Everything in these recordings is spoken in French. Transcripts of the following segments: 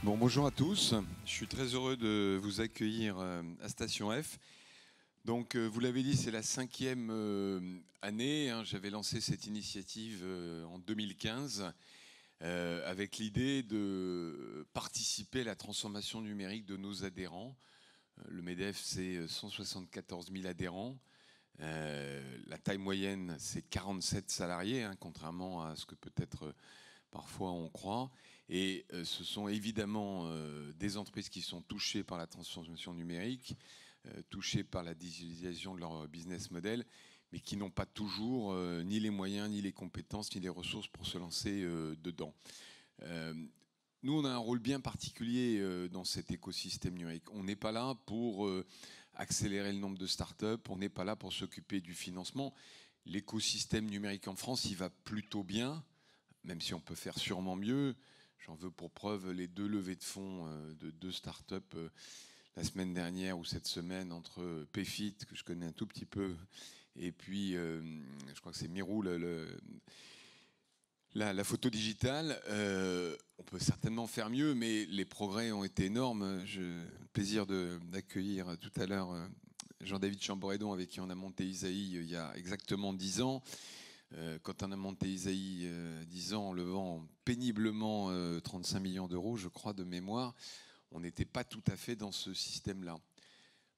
Bon, bonjour à tous. Je suis très heureux de vous accueillir à Station F. Donc, vous l'avez dit, c'est la 5e année. J'avais lancé cette initiative en 2015 avec l'idée de participer à la transformation numérique de nos adhérents. Le MEDEF, c'est 174 000 adhérents. La taille moyenne, c'est 47 salariés, contrairement à ce que peut-être parfois on croit. Et ce sont évidemment des entreprises qui sont touchées par la transformation numérique, touchées par la digitalisation de leur business model, mais qui n'ont pas toujours ni les moyens, ni les compétences, ni les ressources pour se lancer dedans. Nous, on a un rôle bien particulier dans cet écosystème numérique. On n'est pas là pour accélérer le nombre de startups, on n'est pas là pour s'occuper du financement. L'écosystème numérique en France, il va plutôt bien, même si on peut faire sûrement mieux. J'en veux pour preuve les 2 levées de fonds de 2 startups la semaine dernière ou cette semaine entre Payfit, que je connais un tout petit peu, et puis je crois que c'est Mirou, la photo digitale. On peut certainement faire mieux, mais les progrès ont été énormes. J'ai le plaisir d'accueillir tout à l'heure Jean-David Chamboredon, avec qui on a monté Isaïe il y a exactement 10 ans. Quand on a monté Isaïe 10 ans en levant péniblement 35 millions d'euros, je crois, de mémoire, on n'était pas tout à fait dans ce système-là.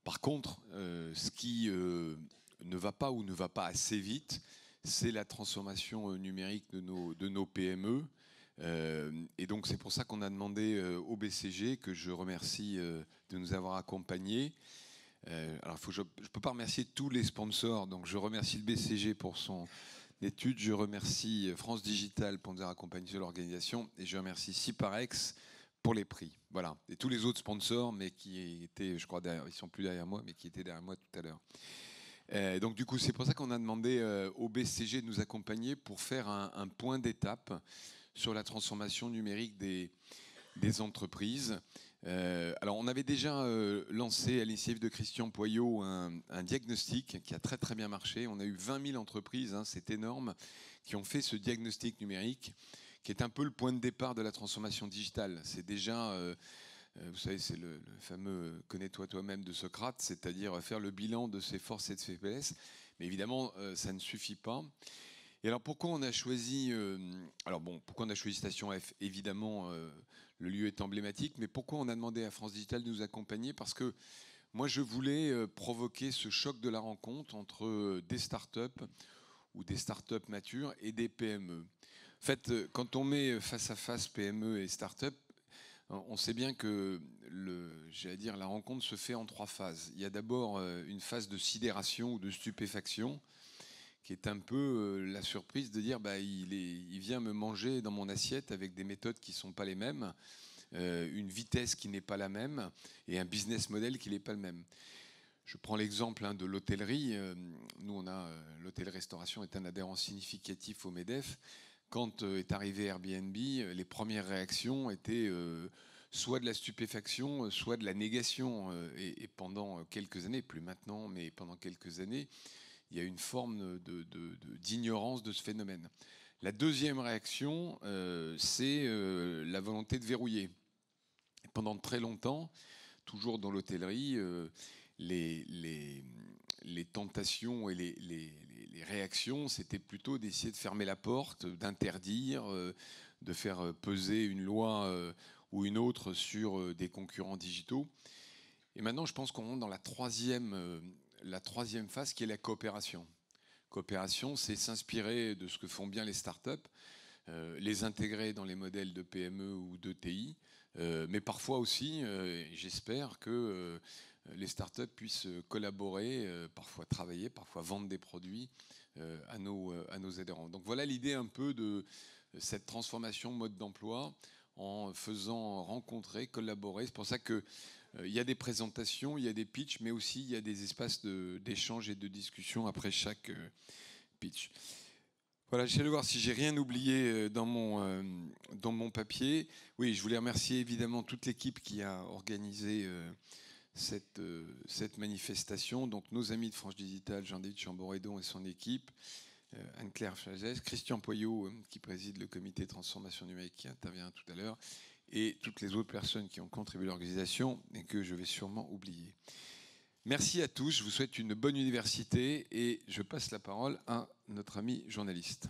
Par contre, ce qui ne va pas ou ne va pas assez vite, c'est la transformation numérique de nos PME. Et donc c'est pour ça qu'on a demandé au BCG, que je remercie de nous avoir accompagnés. Alors je ne peux pas remercier tous les sponsors, donc je remercie le BCG pour son étude, je remercie France Digital pour nous avoir accompagnés sur l'organisation, et je remercie Ciparex pour les prix. Voilà. Et tous les autres sponsors, mais qui étaient, je crois, derrière, ils ne sont plus derrière moi, mais qui étaient derrière moi tout à l'heure. Donc du coup, c'est pour ça qu'on a demandé au BCG de nous accompagner pour faire un point d'étape sur la transformation numérique des entreprises. Alors, on avait déjà lancé à l'initiative de Christian Poyot un diagnostic qui a très très bien marché. On a eu 20 000 entreprises, c'est énorme, qui ont fait ce diagnostic numérique, qui est un peu le point de départ de la transformation digitale. C'est déjà, vous savez, c'est le fameux « connais-toi toi-même » de Socrate, c'est-à-dire faire le bilan de ses forces et de ses faiblesses. Mais évidemment, ça ne suffit pas. Et alors pourquoi on a choisi pourquoi on a choisi Station F? Évidemment, le lieu est emblématique, mais pourquoi on a demandé à France Digital de nous accompagner? Parce que moi, je voulais provoquer ce choc de la rencontre entre des startups ou des startups matures et des PME. En fait, quand on met face à face PME et startups, on sait bien que la rencontre se fait en 3 phases. Il y a d'abord une phase de sidération ou de stupéfaction, qui est un peu la surprise de dire il vient me manger dans mon assiette avec des méthodes qui ne sont pas les mêmes, une vitesse qui n'est pas la même et un business model qui n'est pas le même. Je prends l'exemple de l'hôtellerie. Nous, l'hôtellerie-restauration est un adhérent significatif au MEDEF. Quand est arrivé Airbnb, les premières réactions étaient soit de la stupéfaction, soit de la négation. Et pendant quelques années, plus maintenant, mais pendant quelques années, il y a une forme d'ignorance de ce phénomène. La deuxième réaction, c'est la volonté de verrouiller. Pendant très longtemps, toujours dans l'hôtellerie, les tentations et les réactions, c'était plutôt d'essayer de fermer la porte, d'interdire, de faire peser une loi ou une autre sur des concurrents digitaux. Et maintenant, je pense qu'on rentre dans la troisième phase, qui est la coopération. Coopération, c'est s'inspirer de ce que font bien les startups, les intégrer dans les modèles de PME ou de TI, mais parfois aussi, j'espère que les startups puissent collaborer, parfois travailler, parfois vendre des produits à nos adhérents. Donc voilà l'idée un peu de cette transformation mode d'emploi, en faisant rencontrer, collaborer. C'est pour ça qu'il y a des présentations, il y a des pitchs, mais aussi il y a des espaces d'échange et de discussion après chaque pitch. Voilà, j'essaie de voir si j'ai rien oublié dans mon papier. Oui, je voulais remercier évidemment toute l'équipe qui a organisé cette manifestation. Donc nos amis de France Digital, Jean-David Chamboredon et son équipe, Anne-Claire Chazès, Christian Poyot qui préside le comité de transformation numérique qui intervient tout à l'heure, et toutes les autres personnes qui ont contribué à l'organisation et que je vais sûrement oublier. Merci à tous, je vous souhaite une bonne université et je passe la parole à notre ami journaliste.